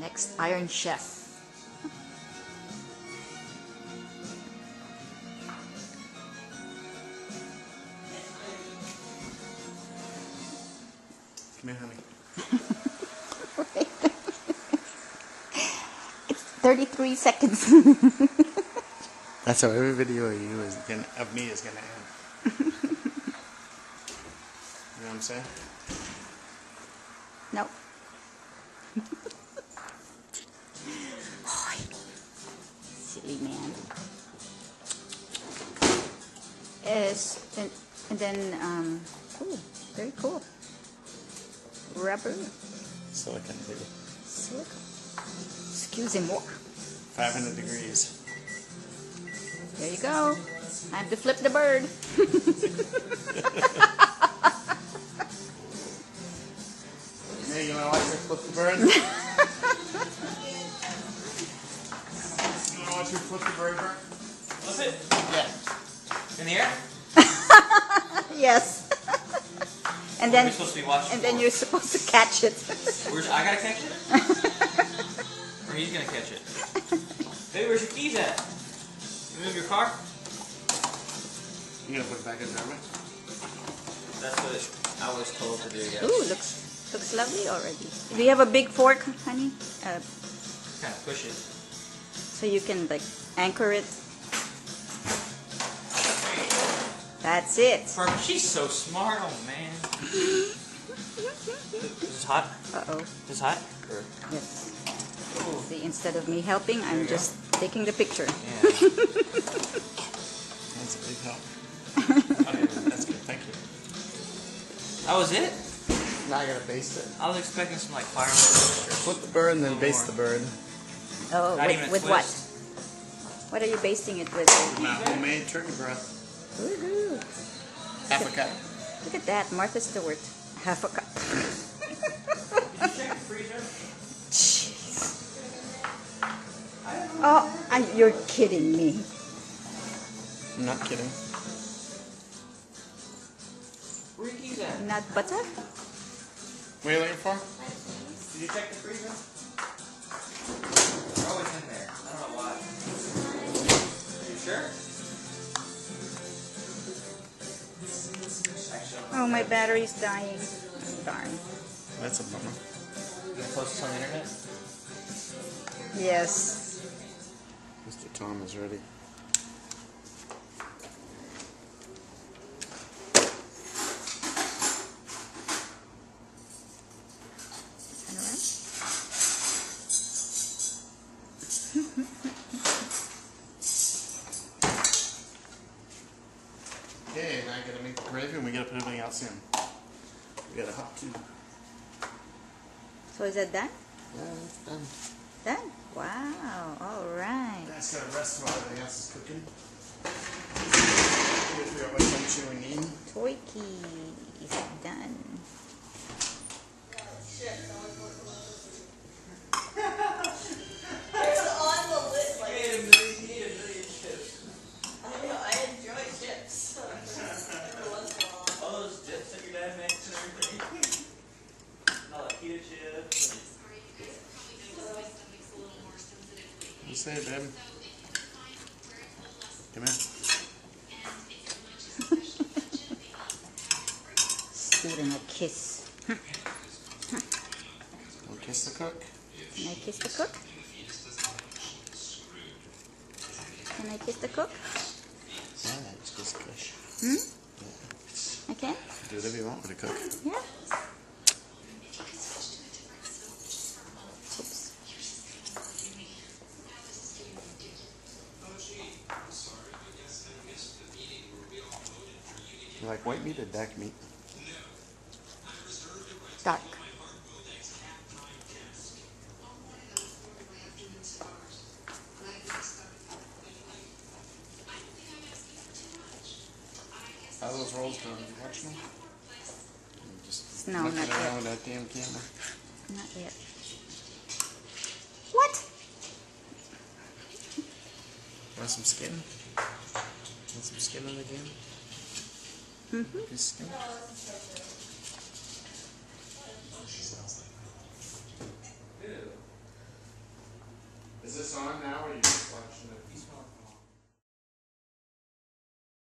next Iron Chef. Come here, honey. It's 33 seconds. That's how every video of you of me is gonna end. You know what I'm saying? No. Silly man. Yes, and then cool, very cool. Rubber, Silicon, baby. silicone. Excuse-moi. 500 degrees. There you go. Time to flip the bird. Hey, you wanna watch her flip the bird? You wanna watch her flip the bird, Bert? Flip it? Yeah. In the air? Yes. And What are then we supposed to be watching and then for? you're supposed to catch it. I gotta catch it? Or he's gonna catch it? Baby, where's your keys at? You move your car? You gonna put it back in the driveway? That's what I was told to do, yes. Ooh, looks lovely already. Do you have a big fork, honey? Kind of push it. So you can like anchor it. That's it. She's so smart, oh man. Is this hot? Uh-oh. Is this hot? Or, Yes. ooh, See, instead of me helping, I'm you go. just taking the picture. yeah. That's a big help. Okay, that's good, thank you. That was it? Now I gotta baste it. I was expecting some like fireworks. Flip the bird and then Little baste the bird. Oh, Not even a with what? twist. What are you basting it with? My homemade turkey breast. Woohoo. Half a cup. Look at that, Martha Stewart. Half a cup. Did you check the freezer? Jeez. Oh, you're kidding me. I'm not kidding. Where are your keys at? Not butter? What are you looking for? Did you check the freezer? They're always in there. I don't know why. Are you sure? Actually, Oh, my battery's dying. Darn. That's a bummer. you gonna post this on the internet? Yes. Mr. Tom is ready. Turn around. Okay, now I gotta make the gravy and we gotta put everything else in. We gotta hot too. So is that done? Yeah, it's done. Done? Wow. All right. That's gotta rest while everything else is cooking. Figure out what much we need. Toy keys done. All those dips that your dad makes and everything. All the pita chips. You say it, babe. Come here. Stealing a kiss. We'll kiss the cook. Can I kiss the cook? Can I kiss the cook? Yeah, it's just kush. Hmm? I can? Do whatever you want with a cook. Yeah. Oops. You like white meat or dark meat? Dark. How are those rolls doing? You watching them? You just No, looking not around yet. with that damn camera. Not yet. What? Want some skin? Want some skin on the game? Mm-hmm. Piece of skin? Ew. this on now or you?